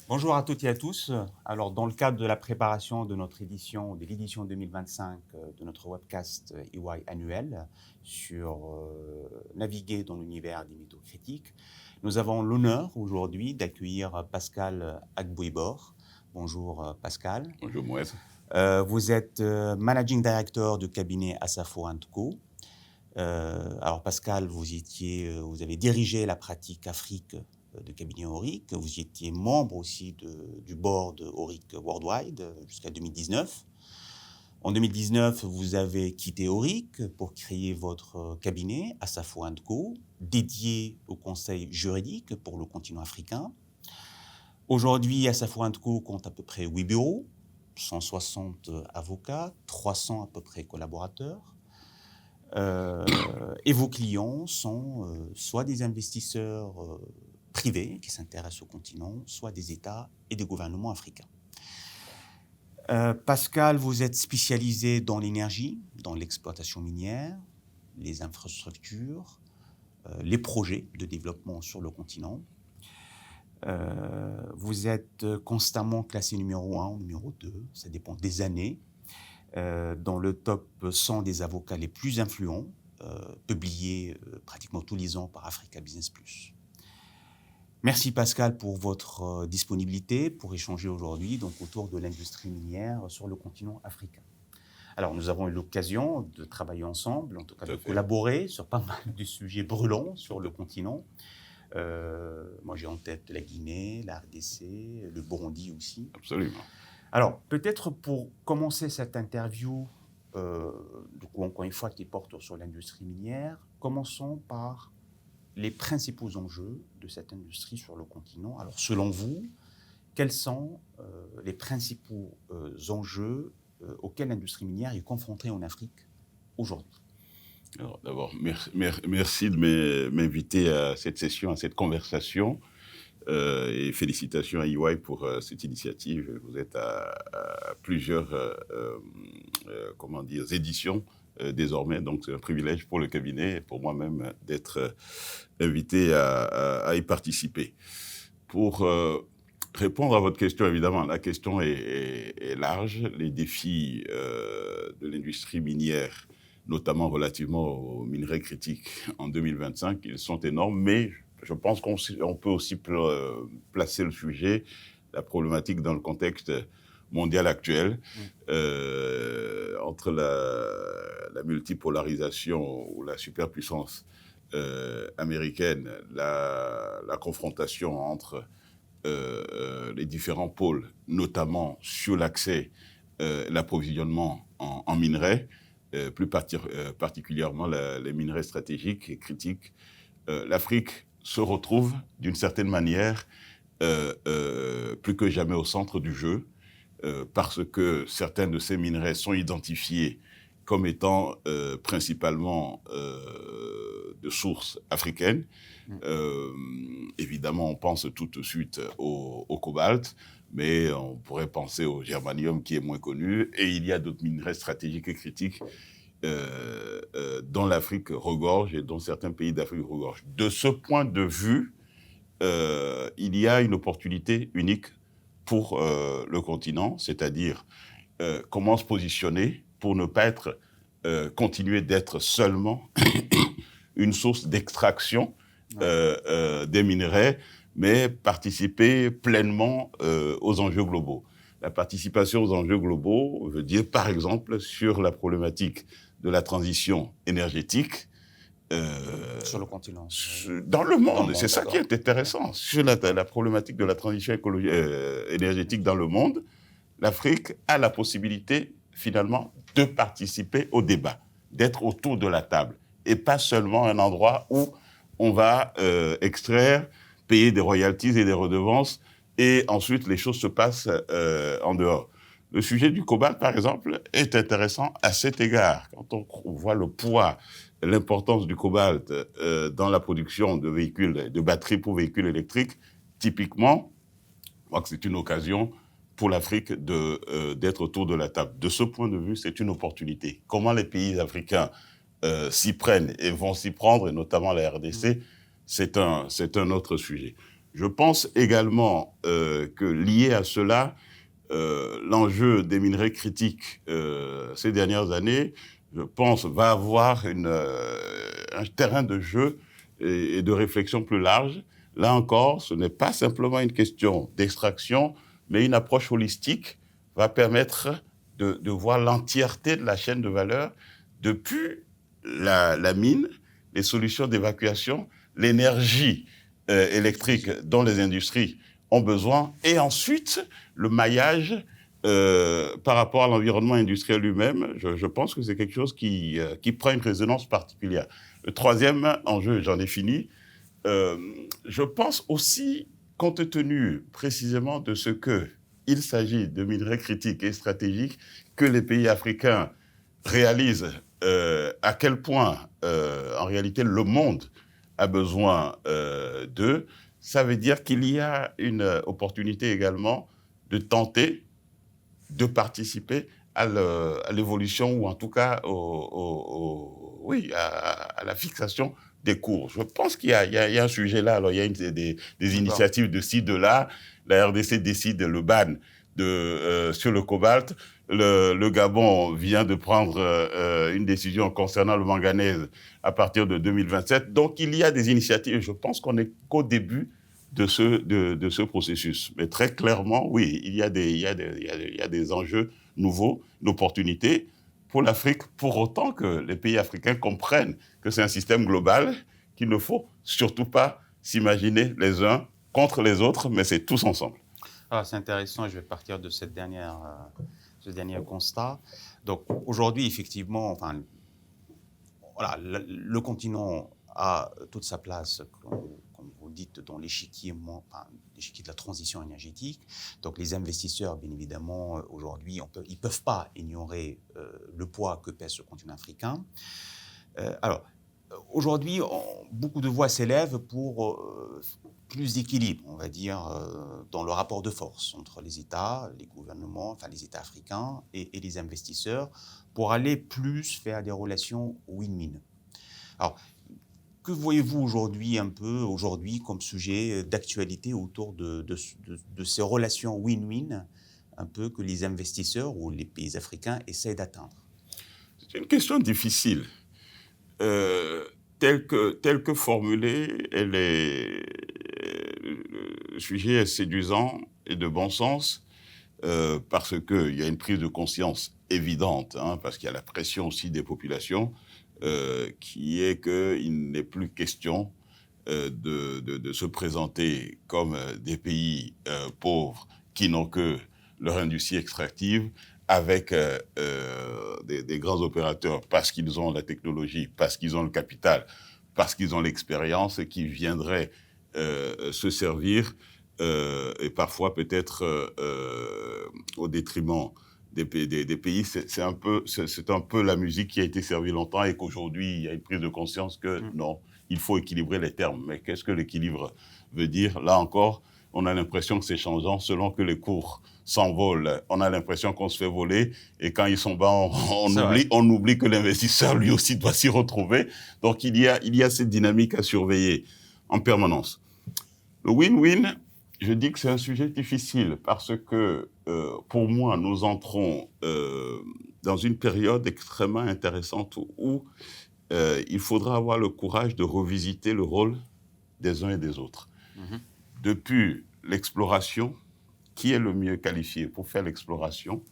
Bonjour à toutes et à tous. Alors, dans le cadre de la préparation de de l'édition 2025 de notre webcast EY annuel sur naviguer dans l'univers des métaux critiques, nous avons l'honneur aujourd'hui d'accueillir Pascal Agbouibor. Bonjour Pascal. Bonjour Moïse. Vous êtes Managing Director du cabinet Assafo Co. Alors Pascal, vous avez dirigé la pratique Afrique de cabinet Auric. Vous étiez membre aussi du board Auric Worldwide jusqu'à 2019. En 2019, vous avez quitté Auric pour créer votre cabinet Assafo Co, dédié au conseil juridique pour le continent africain. Aujourd'hui, Assafo Co compte à peu près 8 bureaux, 160 avocats, 300 à peu près collaborateurs. Et vos clients sont soit des investisseurs privés qui s'intéressent au continent, soit des États et des gouvernements africains. Pascal, vous êtes spécialisé dans l'énergie, dans l'exploitation minière, les infrastructures, les projets de développement sur le continent. Vous êtes constamment classé numéro 1 ou numéro 2, ça dépend des années, dans le top 100 des avocats les plus influents, publié pratiquement tous les ans par Africa Business Plus. Merci Pascal pour votre disponibilité pour échanger aujourd'hui donc, autour de l'industrie minière sur le continent africain. Alors nous avons eu l'occasion de travailler ensemble, en tout cas de collaborer sur pas mal de sujets brûlants sur le continent. Moi j'ai en tête la Guinée, la RDC, le Burundi aussi. Absolument. Alors, peut-être pour commencer cette interview, encore une fois, qui porte sur l'industrie minière, commençons par les principaux enjeux de cette industrie sur le continent. Alors, selon vous, quels sont les principaux enjeux auxquels l'industrie minière est confrontée en Afrique aujourd'hui? Alors, d'abord, merci de m'inviter à cette session, à cette conversation. Et félicitations à EY pour cette initiative. Vous êtes à plusieurs éditions désormais, donc c'est un privilège pour le cabinet et pour moi-même d'être invité à y participer. Pour répondre à votre question, évidemment, la question est large. Les défis de l'industrie minière, notamment relativement aux minerais critiques en 2025, ils sont énormes, mais je pense qu'on peut aussi placer le sujet, la problématique dans le contexte mondial actuel, entre la multipolarisation ou la superpuissance américaine, la confrontation entre les différents pôles, notamment sur l'accès, l'approvisionnement en minerais, plus particulièrement les minerais stratégiques et critiques. L'Afrique se retrouve d'une certaine manière plus que jamais au centre du jeu, parce que certains de ces minerais sont identifiés comme étant principalement de sources africaines. Évidemment, on pense tout de suite au cobalt, mais on pourrait penser au germanium qui est moins connu, et il y a d'autres minerais stratégiques et critiques dont l'Afrique regorge et dont certains pays d'Afrique regorgent. De ce point de vue, il y a une opportunité unique pour le continent, c'est-à-dire comment se positionner pour ne pas continuer d'être seulement une source d'extraction des minerais, mais participer pleinement aux enjeux globaux. La participation aux enjeux globaux veut dire, par exemple, sur la problématique de la transition énergétique. Sur le continent. Dans le monde, c'est ça qui est intéressant. Sur la problématique de la transition énergétique dans le monde, l'Afrique a la possibilité, finalement, de participer au débat, d'être autour de la table, et pas seulement un endroit où on va extraire, payer des royalties et des redevances, et ensuite les choses se passent en dehors. Le sujet du cobalt, par exemple, est intéressant à cet égard. Quand on voit le poids, l'importance du cobalt dans la production de véhicules, de batteries pour véhicules électriques, typiquement, je crois que c'est une occasion pour l'Afrique d'être autour de la table. De ce point de vue, c'est une opportunité. Comment les pays africains s'y prennent et vont s'y prendre, et notamment la RDC, c'est un autre sujet. Je pense également que lié à cela, l'enjeu des minerais critiques ces dernières années, je pense, va avoir un terrain de jeu et de réflexion plus large. Là encore, ce n'est pas simplement une question d'extraction, mais une approche holistique va permettre de voir l'entièreté de la chaîne de valeur, depuis la mine, les solutions d'évacuation, l'énergie électrique dont les industries ont besoin, et ensuite le maillage par rapport à l'environnement industriel lui-même. Je pense que c'est quelque chose qui prend une résonance particulière. Le troisième enjeu, j'en ai fini, je pense aussi, compte tenu précisément de ce qu'il s'agit de minerais critiques et stratégiques, que les pays africains réalisent à quel point, en réalité, le monde a besoin d'eux. Ça veut dire qu'il y a une opportunité également de tenter de participer à l'évolution, ou en tout cas oui, à la fixation des cours. Je pense qu'il y a un sujet là. Alors, il y a des initiatives de ci, de là. La RDC décide le ban sur le cobalt. Le Gabon vient de prendre une décision concernant le manganèse à partir de 2027. Donc, il y a des initiatives. Je pense qu'on n'est qu'au début de ce processus. Mais très clairement, oui, il y a des enjeux nouveaux, d'opportunités pour l'Afrique, pour autant que les pays africains comprennent que c'est un système global, qu'il ne faut surtout pas s'imaginer les uns contre les autres, mais c'est tous ensemble. Alors, c'est intéressant, je vais partir de ce dernier constat. Donc, aujourd'hui, effectivement, enfin, voilà, le continent a toute sa place, comme vous dites, dans l'échiquier de la transition énergétique. Donc, les investisseurs, bien évidemment, aujourd'hui, ils ne peuvent pas ignorer le poids que pèse le continent africain. Alors, aujourd'hui, beaucoup de voix s'élèvent pour plus d'équilibre, on va dire, dans le rapport de force entre les États, les gouvernements, enfin les États africains et les investisseurs, pour aller plus vers des relations win-win. Alors, que voyez-vous aujourd'hui comme sujet d'actualité autour de ces relations win-win, un peu que les investisseurs ou les pays africains essaient d'atteindre? C'est une question difficile. Telle que formulée, le sujet est séduisant et de bon sens, parce qu'il y a une prise de conscience évidente, parce qu'il y a la pression aussi des populations, qui est qu'il n'est plus question de se présenter comme des pays pauvres qui n'ont que leur industrie extractive, avec des grands opérateurs, parce qu'ils ont la technologie, parce qu'ils ont le capital, parce qu'ils ont l'expérience, et qui viendraient se servir, et parfois peut-être au détriment des pays. C'est un peu la musique qui a été servie longtemps, et qu'aujourd'hui, il y a une prise de conscience que non, il faut équilibrer les termes. Mais qu'est-ce que l'équilibre veut dire? Là encore, on a l'impression que c'est changeant selon que les cours s'envolent. On a l'impression qu'on se fait voler, et quand ils sont bas, on oublie que l'investisseur, lui aussi, doit s'y retrouver. Donc, il y a cette dynamique à surveiller en permanence. Le win-win, je dis que c'est un sujet difficile, parce que, pour moi, nous entrons dans une période extrêmement intéressante où il faudra avoir le courage de revisiter le rôle des uns et des autres. Depuis l'exploration, qui est le mieux qualifié pour faire l'exploration,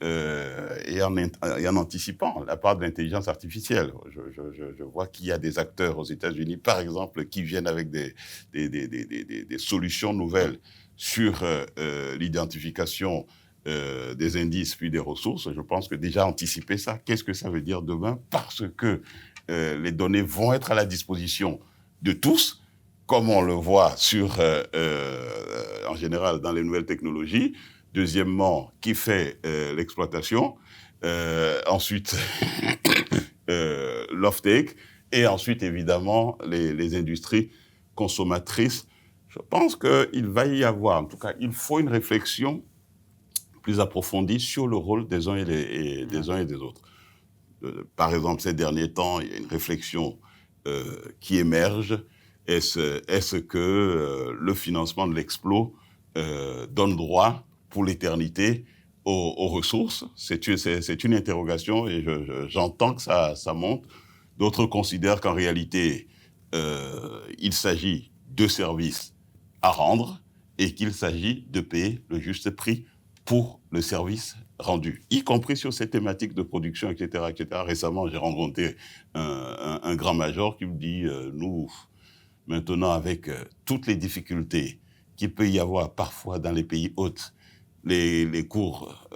et en anticipant la part de l'intelligence artificielle. Je vois qu'il y a des acteurs aux États-Unis, par exemple, qui viennent avec des solutions nouvelles sur l'identification des indices puis des ressources. Je pense que déjà anticiper ça, qu'est-ce que ça veut dire demain? Parce que les données vont être à la disposition de tous, comme on le voit en général dans les nouvelles technologies. Deuxièmement, qui fait l'exploitation, ensuite l'off-take, et ensuite évidemment les industries consommatrices. Je pense qu'il va y avoir, en tout cas, il faut une réflexion plus approfondie sur le rôle des uns et des autres. Par exemple, ces derniers temps, il y a une réflexion qui émerge Est-ce que le financement de l'Explo donne droit pour l'éternité aux ressources? C'est une interrogation et j'entends que ça monte. D'autres considèrent qu'en réalité, il s'agit de services à rendre et qu'il s'agit de payer le juste prix pour le service rendu, y compris sur ces thématiques de production, etc. etc. Récemment, j'ai rencontré un grand major qui me dit nous, maintenant, avec toutes les difficultés qu'il peut y avoir parfois dans les pays hôtes, les cours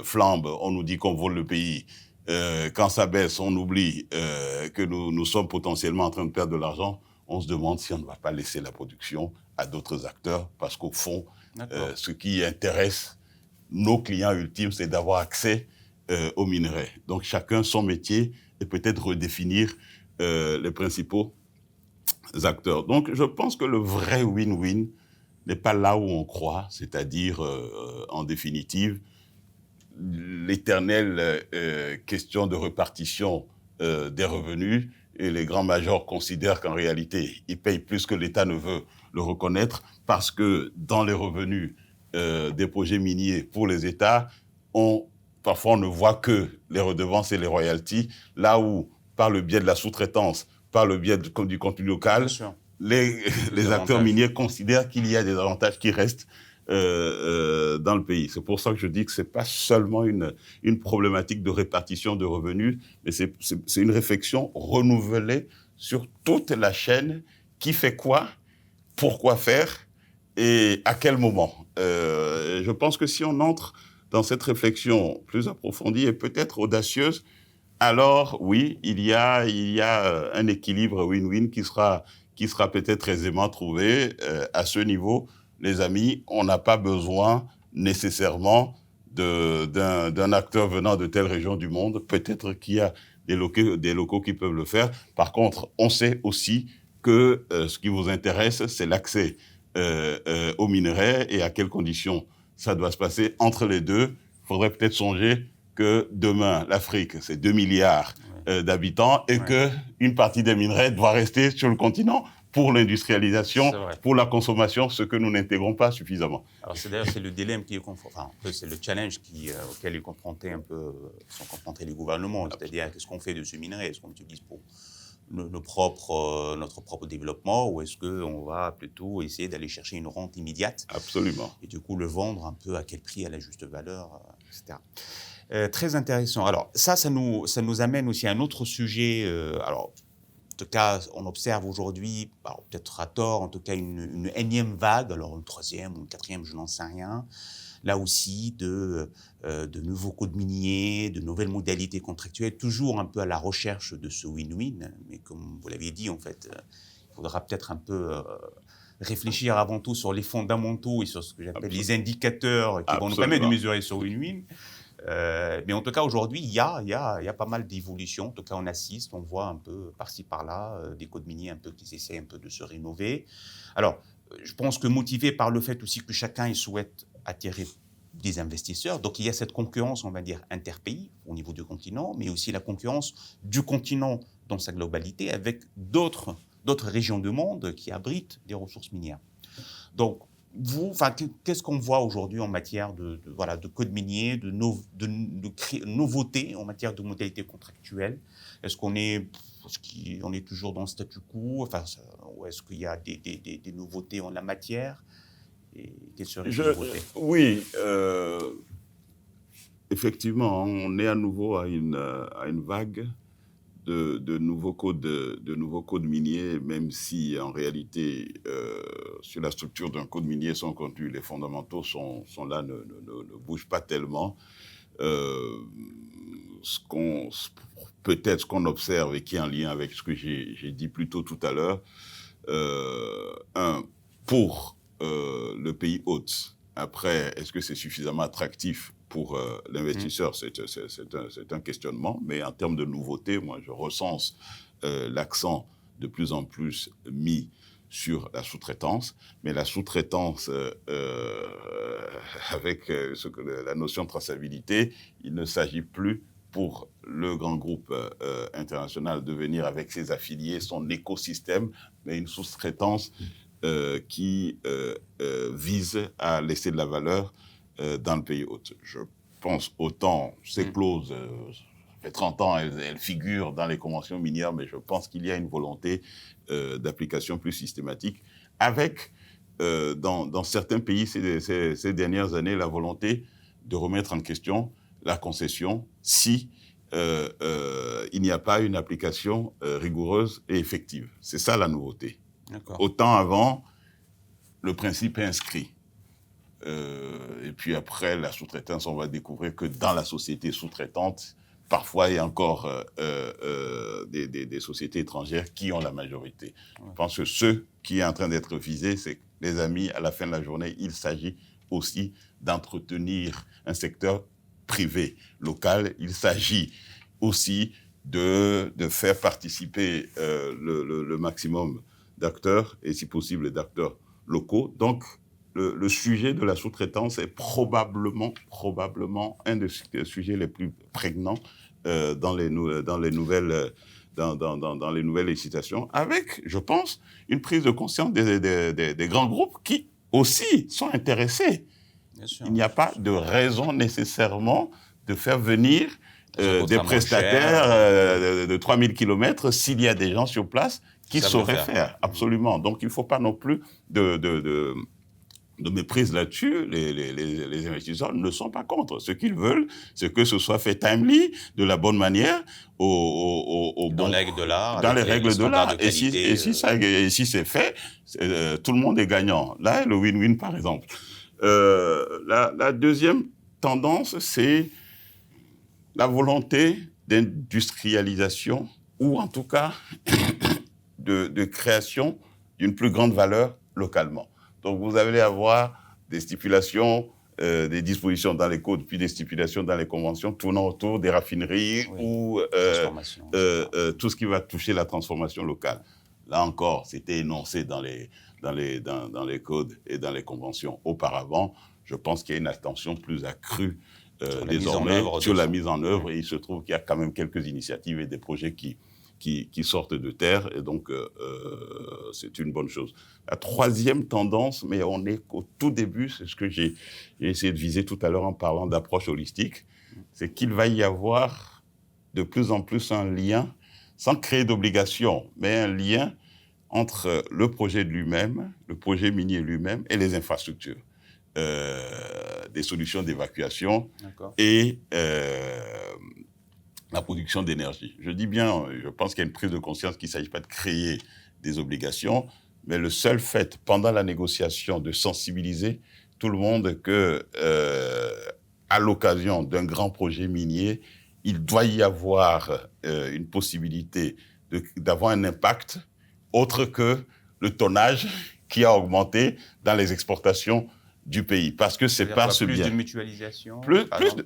flambent, on nous dit qu'on vole le pays. Quand ça baisse, on oublie que nous sommes potentiellement en train de perdre de l'argent. On se demande si on ne va pas laisser la production à d'autres acteurs, parce qu'au fond, ce qui intéresse nos clients ultimes, c'est d'avoir accès aux minerais. Donc chacun son métier et peut-être redéfinir les principaux acteurs. Donc je pense que le vrai win-win n'est pas là où on croit, c'est-à-dire en définitive l'éternelle question de répartition des revenus, et les grands majors considèrent qu'en réalité, ils payent plus que l'État ne veut le reconnaître, parce que dans les revenus des projets miniers pour les États, parfois on ne voit que les redevances et les royalties, là où, par le biais de la sous-traitance, par le biais du contenu local, les acteurs miniers considèrent qu'il y a des avantages qui restent dans le pays. C'est pour ça que je dis que ce n'est pas seulement une problématique de répartition de revenus, mais c'est une réflexion renouvelée sur toute la chaîne, qui fait quoi, pourquoi faire et à quel moment. Je pense que si on entre dans cette réflexion plus approfondie et peut-être audacieuse, alors oui, il y a un équilibre win-win qui sera peut-être aisément trouvé. À ce niveau, les amis, on n'a pas besoin nécessairement d'un acteur venant de telle région du monde. Peut-être qu'il y a des locaux qui peuvent le faire. Par contre, on sait aussi que ce qui vous intéresse, c'est l'accès aux minerais, et à quelles conditions ça doit se passer entre les deux. Il faudrait peut-être songer que demain, l'Afrique, c'est 2 milliards d'habitants, et qu'une partie des minerais doit rester sur le continent pour l'industrialisation, pour la consommation, ce que nous n'intégrons pas suffisamment. Alors c'est le dilemme qui est c'est le challenge auquel sont confrontés les gouvernements. C'est-à-dire, qu'est-ce qu'on fait de ce minerai? Est-ce qu'on l'utilise pour notre propre développement, ou est-ce qu'on va plutôt essayer d'aller chercher une rente immédiate? Absolument. Et du coup, le vendre un peu à quel prix, à la juste valeur, etc. Très intéressant. Alors, ça nous amène aussi à un autre sujet. Alors, en tout cas, on observe aujourd'hui, peut-être à tort, en tout cas une énième vague, alors une troisième ou une quatrième, je n'en sais rien, là aussi de nouveaux codes miniers, de nouvelles modalités contractuelles, toujours un peu à la recherche de ce win-win. Mais comme vous l'aviez dit, en fait, il faudra peut-être un peu réfléchir avant tout sur les fondamentaux et sur ce que j'appelle les indicateurs qui vont nous permettre de mesurer ce win-win. Mais en tout cas, aujourd'hui, il y a pas mal d'évolutions. En tout cas, on assiste, on voit un peu par-ci, par-là, des codes miniers un peu qui essaient un peu de se rénover. Alors, je pense que motivé par le fait aussi que chacun il souhaite attirer des investisseurs. Donc, il y a cette concurrence, on va dire, interpays au niveau du continent, mais aussi la concurrence du continent dans sa globalité avec d'autres régions du monde qui abritent des ressources minières. Donc, qu'est-ce qu'on voit aujourd'hui en matière de code minier, de nouveautés en matière de modalités contractuelles? Est-ce qu'on est toujours dans le statu quo, ou est-ce qu'il y a des nouveautés en la matière? Et quelles seraient ces nouveautés? Oui, effectivement, on est à nouveau à une vague de nouveaux codes miniers, même si en réalité, sur la structure d'un code minier, son contenu, les fondamentaux sont là, ne bougent pas tellement. Peut-être ce qu'on observe et qui est en lien avec ce que j'ai dit plus tôt tout à l'heure, pour le pays hôte, après, est-ce que c'est suffisamment attractif pour l'investisseur? C'est un questionnement, mais en termes de nouveauté, moi, je recense l'accent de plus en plus mis sur la sous-traitance, mais la sous-traitance avec la notion de traçabilité, il ne s'agit plus pour le grand groupe international de venir avec ses affiliés, son écosystème, mais une sous-traitance qui vise à laisser de la valeur dans le pays hôte. Je pense autant ces clauses, ça fait 30 ans, elles figurent dans les conventions minières, mais je pense qu'il y a une volonté d'application plus systématique, avec, dans certains pays ces dernières années, la volonté de remettre en question la concession si il n'y a pas une application rigoureuse et effective. C'est ça la nouveauté. Autant avant, le principe est inscrit. Et puis après, la sous-traitance, on va découvrir que dans la société sous-traitante, parfois, il y a encore des sociétés étrangères qui ont la majorité. Je pense que ce qui est en train d'être visé, c'est que, les amis, à la fin de la journée, il s'agit aussi d'entretenir un secteur privé local. Il s'agit aussi de faire participer le maximum d'acteurs, et si possible d'acteurs locaux. Donc, le sujet de la sous-traitance est probablement un des sujets les plus prégnants dans les nouvelles licitations, avec, je pense, une prise de conscience des grands groupes qui aussi sont intéressés. Il n'y a pas de raison nécessairement de faire venir des prestataires de 3000 km s'il y a des gens sur place qui sauraient faire. Absolument. Donc, il ne faut pas non plus de méprise là-dessus. Les investisseurs ne sont pas contre. Ce qu'ils veulent, c'est que ce soit fait timely, de la bonne manière, dans les règles de l'art. Dans les règles de l'art. Et si c'est fait, tout le monde est gagnant. Là, le win-win, par exemple. La deuxième tendance, c'est la volonté d'industrialisation, ou en tout cas de création d'une plus grande valeur localement. Donc, vous allez avoir des stipulations, des dispositions dans les codes, puis des stipulations dans les conventions tournant autour des raffineries ou tout ce qui va toucher la transformation locale. Là encore, c'était énoncé dans les codes et dans les conventions auparavant. Je pense qu'il y a une attention plus accrue désormais sur la mise en œuvre. Et il se trouve qu'il y a quand même quelques initiatives et des projets qui sortent de terre, et donc c'est une bonne chose. La troisième tendance, mais on est au tout début, c'est ce que j'ai essayé de viser tout à l'heure en parlant d'approche holistique, c'est qu'il va y avoir de plus en plus un lien, sans créer d'obligation, mais un lien entre le projet lui-même, le projet minier lui-même et les infrastructures. Des solutions d'évacuation et la production d'énergie. Je dis bien, je pense qu'il y a une prise de conscience qu'il ne s'agit pas de créer des obligations, mais le seul fait, pendant la négociation, de sensibiliser tout le monde que, à l'occasion d'un grand projet minier, il doit y avoir une possibilité d'avoir un impact autre que le tonnage qui a augmenté dans les exportations du pays, parce que c'est pas ce bien. Plus de mutualisation.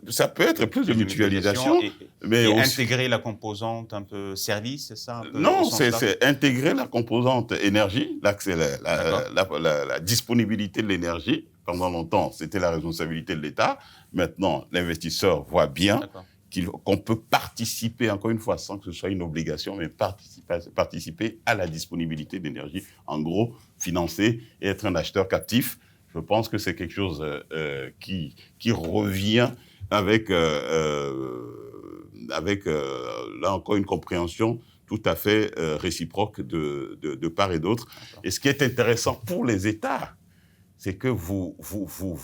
Ça peut être plus de mutualisation, mais aussi intégrer la composante un peu service, c'est ça? Non, c'est intégrer la composante énergie, la disponibilité de l'énergie. Pendant longtemps, c'était la responsabilité de l'État. Maintenant, l'investisseur voit bien qu'on peut participer, encore une fois, sans que ce soit une obligation, mais participer à la disponibilité d'énergie. En gros, financer et être un acheteur captif. Je pense que c'est quelque chose qui revient avec là encore une compréhension tout à fait réciproque de part et d'autre. Et ce qui est intéressant pour les États, c'est que vous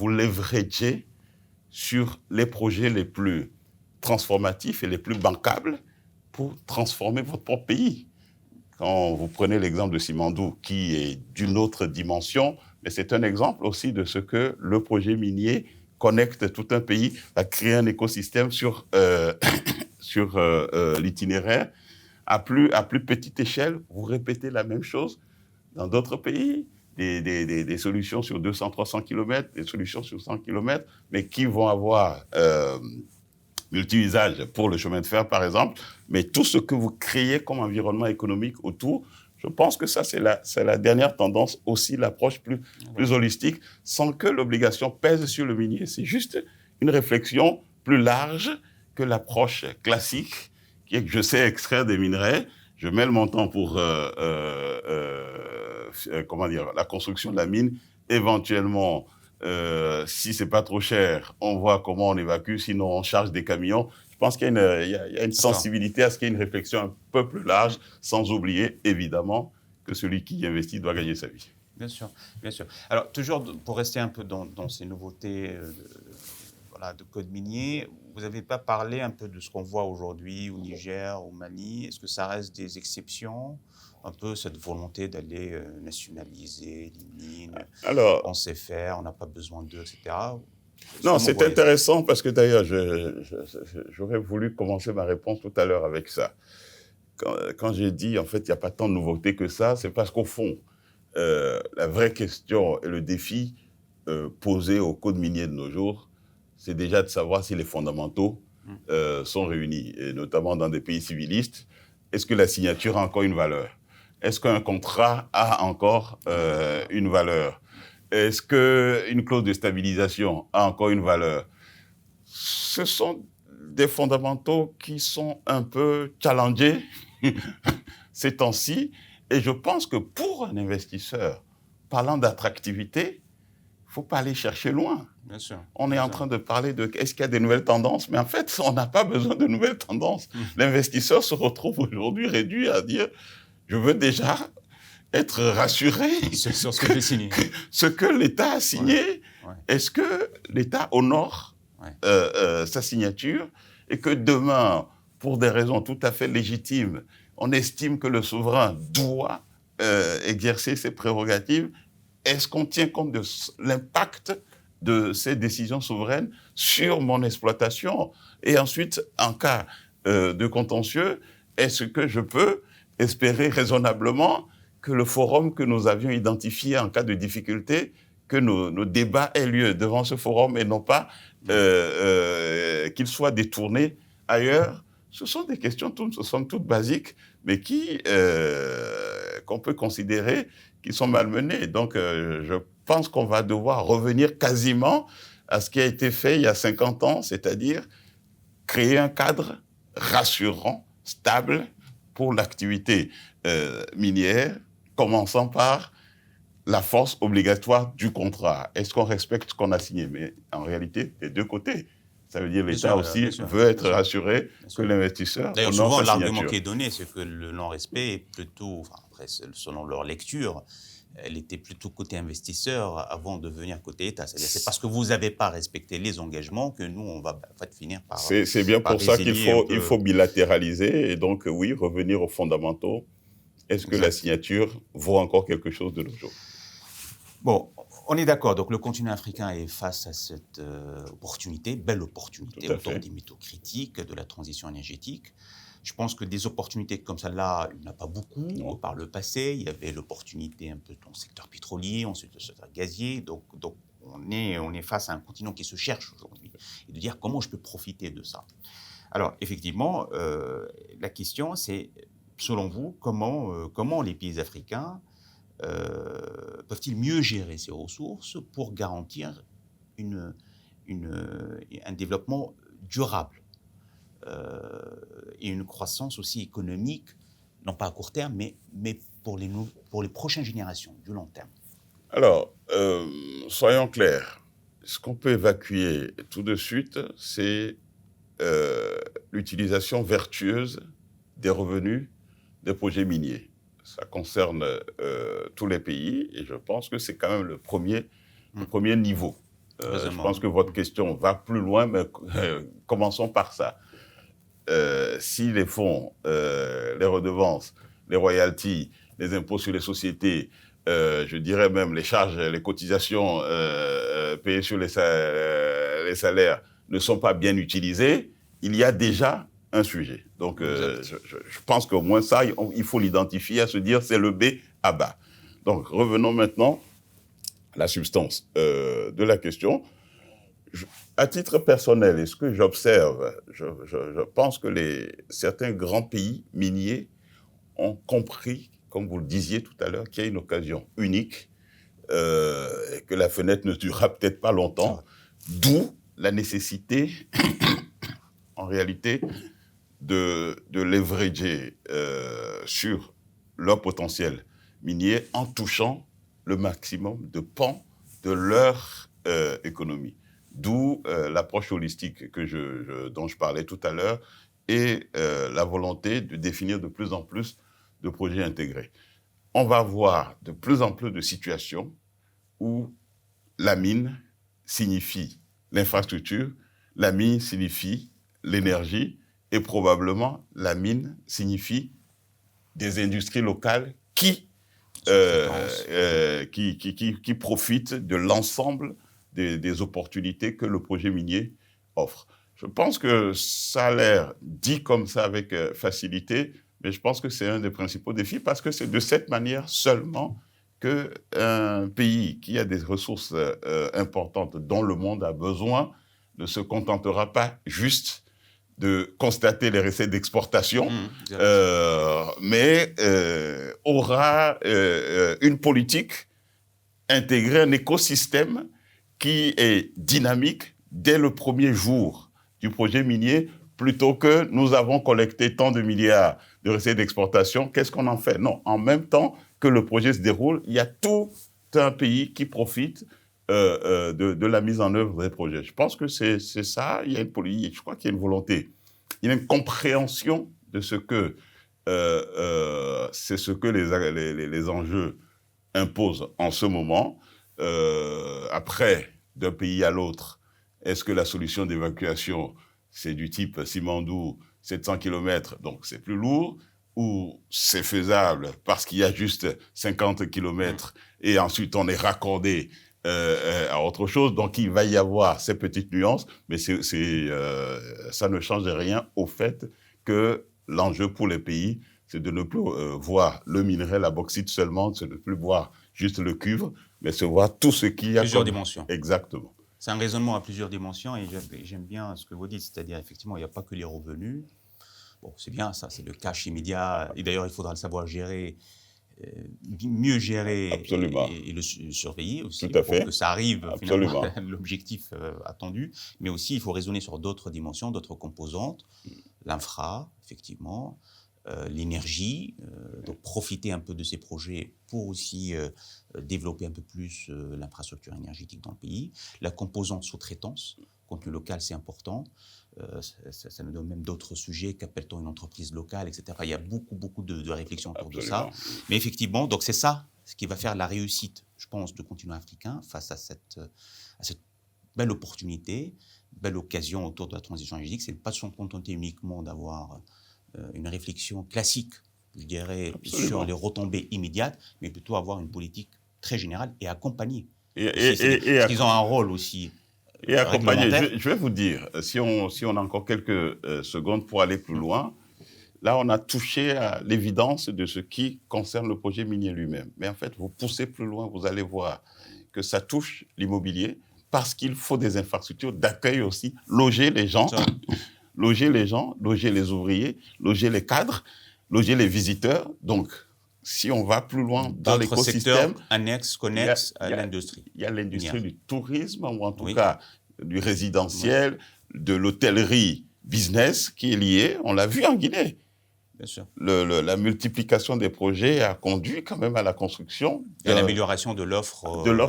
leveragez sur les projets les plus transformatifs et les plus bancables pour transformer votre propre pays. Quand vous prenez l'exemple de Simandou, qui est d'une autre dimension, mais c'est un exemple aussi de ce que le projet minier connecte tout un pays, va créer un écosystème sur l'itinéraire. À plus petite échelle, vous répétez la même chose dans d'autres pays, des solutions sur 200, 300 km, des solutions sur 100 km, mais qui vont avoir multi-usage pour le chemin de fer, par exemple. Mais tout ce que vous créez comme environnement économique autour, je pense que ça, c'est la dernière tendance, aussi l'approche plus holistique, sans que l'obligation pèse sur le minier. C'est juste une réflexion plus large que l'approche classique, qui est que je sais extraire des minerais, je mets le montant pour la construction de la mine, éventuellement, si c'est pas trop cher, on voit comment on évacue, sinon on charge des camions. Je pense qu'il y a une sensibilité à ce qu'il y ait une réflexion un peu plus large, sans oublier, évidemment, que celui qui investit doit gagner sa vie. Bien sûr, bien sûr. Alors, toujours pour rester un peu dans ces nouveautés de code minier, vous n'avez pas parlé un peu de ce qu'on voit aujourd'hui au Niger, au Mali. Est-ce que ça reste des exceptions? Un peu cette volonté d'aller nationaliser les mines, Alors, on sait faire, on n'a pas besoin d'eux, etc. Non, c'est intéressant parce que d'ailleurs, j'aurais voulu commencer ma réponse tout à l'heure avec ça. Quand j'ai dit, en fait, il n'y a pas tant de nouveautés que ça, c'est parce qu'au fond, la vraie question et le défi posé au code minier de nos jours, c'est déjà de savoir si les fondamentaux sont réunis, et notamment dans des pays civilistes. Est-ce que la signature a encore une valeur? Est-ce qu'un contrat a encore une valeur? Est-ce qu'une clause de stabilisation a encore une valeur? Ce sont des fondamentaux qui sont un peu challengés ces temps-ci. Et je pense que pour un investisseur, parlant d'attractivité, il ne faut pas aller chercher loin. Bien sûr. On est en train de parler de est-ce qu'il y a des nouvelles tendances, mais en fait, on n'a pas besoin de nouvelles tendances. L'investisseur se retrouve aujourd'hui réduit à dire je veux déjà être rassuré sur ce que j'ai signé. Ce que l'État a signé, est-ce que l'État honore sa signature et que demain, pour des raisons tout à fait légitimes, on estime que le souverain doit exercer ses prérogatives, est-ce qu'on tient compte de l'impact de ces décisions souveraines sur mon exploitation? Et ensuite, en cas de contentieux, est-ce que je peux espérer raisonablement que le forum que nous avions identifié en cas de difficulté, que nos débats aient lieu devant ce forum et non pas qu'ils soient détournés ailleurs? Ce sont des questions, ce sont toutes basiques, mais qu'on peut considérer qui sont malmenées. Donc, je pense qu'on va devoir revenir quasiment à ce qui a été fait il y a 50 ans, c'est-à-dire créer un cadre rassurant, stable pour l'activité minière, commençant par la force obligatoire du contrat. Est-ce qu'on respecte ce qu'on a signé? Mais en réalité, des deux côtés. Ça veut dire que l'État aussi veut être rassuré que l'investisseur D'ailleurs, honore souvent, sa l'argument signature. qui est donné, c'est que le non-respect est plutôt, enfin, après, selon leur lecture, elle était plutôt côté investisseur avant de venir côté État. C'est-à-dire, c'est parce que vous n'avez pas respecté les engagements que nous, on va en fait, finir par. C'est bien pour ça qu'il faut bilatéraliser et donc, oui, revenir aux fondamentaux. Est-ce que la signature vaut encore quelque chose de nos jours? Bon, on est d'accord. Donc, le continent africain est face à cette opportunité, belle opportunité, autour des métaux critiques, de la transition énergétique. Je pense que des opportunités comme celle-là, il n'y en a pas beaucoup. Non. Par le passé, il y avait l'opportunité un peu dans le secteur pétrolier, ensuite le secteur gazier. Donc on est face à un continent qui se cherche aujourd'hui. Et de dire comment je peux profiter de ça. Alors, effectivement, la question, c'est, selon vous, comment les pays africains peuvent-ils mieux gérer ces ressources pour garantir un développement durable et une croissance aussi économique, non pas à court terme, mais pour les prochaines générations, du long terme? Alors, soyons clairs. Ce qu'on peut évacuer tout de suite, c'est l'utilisation vertueuse des revenus des projets miniers. Ça concerne tous les pays et je pense que c'est quand même le premier niveau. Je pense que votre question va plus loin, mais commençons par ça. Si les fonds, les redevances, les royalties, les impôts sur les sociétés, je dirais même les charges, les cotisations payées sur les salaires ne sont pas bien utilisés, il y a déjà un sujet. Donc, je pense qu'au moins ça, il faut l'identifier, à se dire c'est le B à bas. Donc, revenons maintenant à la substance de la question. À titre personnel, et ce que j'observe, je pense que certains grands pays miniers ont compris, comme vous le disiez tout à l'heure, qu'il y a une occasion unique, et que la fenêtre ne durera peut-être pas longtemps, d'où la nécessité, en réalité de leverager sur leur potentiel minier en touchant le maximum de pans de leur économie. D'où l'approche holistique dont je parlais tout à l'heure et la volonté de définir de plus en plus de projets intégrés. On va voir de plus en plus de situations où la mine signifie l'infrastructure, la mine signifie l'énergie et probablement la mine signifie des industries locales qui profitent de l'ensemble des opportunités que le projet minier offre. Je pense que ça a l'air dit comme ça avec facilité, mais je pense que c'est un des principaux défis parce que c'est de cette manière seulement qu'un pays qui a des ressources importantes dont le monde a besoin ne se contentera pas juste de constater les recettes d'exportation, mais aura une politique intégrée, un écosystème qui est dynamique dès le premier jour du projet minier, plutôt que nous avons collecté tant de milliards de recettes d'exportation, qu'est-ce qu'on en fait? Non, en même temps que le projet se déroule, il y a tout un pays qui profite de la mise en œuvre des projets. Je pense que c'est ça, il y a une politique, je crois qu'il y a une volonté, il y a une compréhension de ce que c'est ce que les enjeux imposent en ce moment. Après, d'un pays à l'autre, est-ce que la solution d'évacuation, c'est du type Simandou, 700 km, donc c'est plus lourd, ou c'est faisable parce qu'il y a juste 50 km et ensuite on est raccordé à autre chose. Donc il va y avoir ces petites nuances, mais ça ne change rien au fait que l'enjeu pour les pays, c'est de ne plus voir le minerai, la bauxite seulement, c'est de ne plus voir juste le cuivre, mais se voir tout ce qu'il y a. Plusieurs dimensions. Exactement. C'est un raisonnement à plusieurs dimensions et j'aime bien ce que vous dites, c'est-à-dire effectivement, il n'y a pas que les revenus. Bon, c'est bien ça, c'est le cash immédiat. Et d'ailleurs, il faudra le savoir gérer, mieux gérer et le surveiller aussi pour que ça arrive finalement à l'objectif attendu. Mais aussi, il faut raisonner sur d'autres dimensions, d'autres composantes. L'infra, effectivement, l'énergie, donc profiter un peu de ces projets pour aussi développer un peu plus l'infrastructure énergétique dans le pays. La composante sous-traitance, contenu local, c'est important. Ça nous donne même d'autres sujets, qu'appelle-t-on une entreprise locale, etc. Il y a beaucoup de réflexions autour de ça. Mais effectivement, donc c'est ça ce qui va faire la réussite, je pense, du continent africain face à cette belle opportunité, belle occasion autour de la transition énergétique. C'est pas de se contenter uniquement d'avoir une réflexion classique, je dirais, sur les retombées immédiates, mais plutôt avoir une politique très générale et accompagner. Ils ont un rôle aussi. Et accompagner, je vais vous dire, si on a encore quelques secondes pour aller plus loin, là on a touché à l'évidence de ce qui concerne le projet minier lui-même. Mais en fait, vous poussez plus loin, vous allez voir que ça touche l'immobilier parce qu'il faut des infrastructures d'accueil aussi, loger les gens, loger les ouvriers, loger les cadres, loger les visiteurs. Donc, si on va plus loin dans l'écosystème, annexes, connexes à l'industrie. Il y a l'industrie du tourisme, ou en tout cas du résidentiel, de l'hôtellerie business qui est liée. On l'a vu en Guinée. Bien sûr. La multiplication des projets a conduit quand même à la construction. Et à l'amélioration de l'offre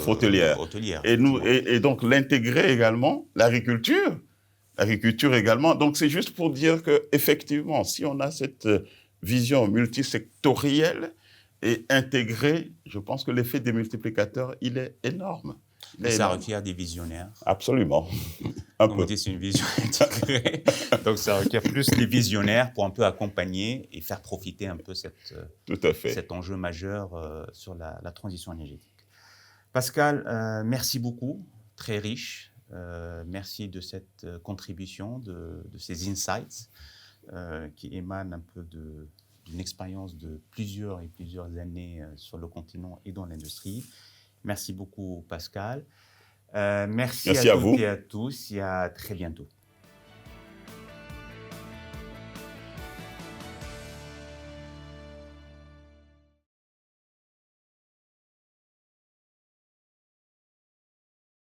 hôtelière. Et donc l'intégrer également, l'agriculture également. Donc c'est juste pour dire qu'effectivement, si on a cette vision multisectorielle et intégrée, je pense que l'effet des multiplicateurs, il est énorme. Mais ça requiert des visionnaires. Absolument. Comme vous dites, c'est une vision intégrée. Donc ça requiert plus des visionnaires pour un peu accompagner et faire profiter un peu cet enjeu majeur sur la transition énergétique. Pascal, merci beaucoup, très riche. Merci de cette contribution, de ces insights qui émanent un peu d'une expérience de plusieurs années sur le continent et dans l'industrie. Merci beaucoup, Pascal. Merci à toutes et à tous et à très bientôt.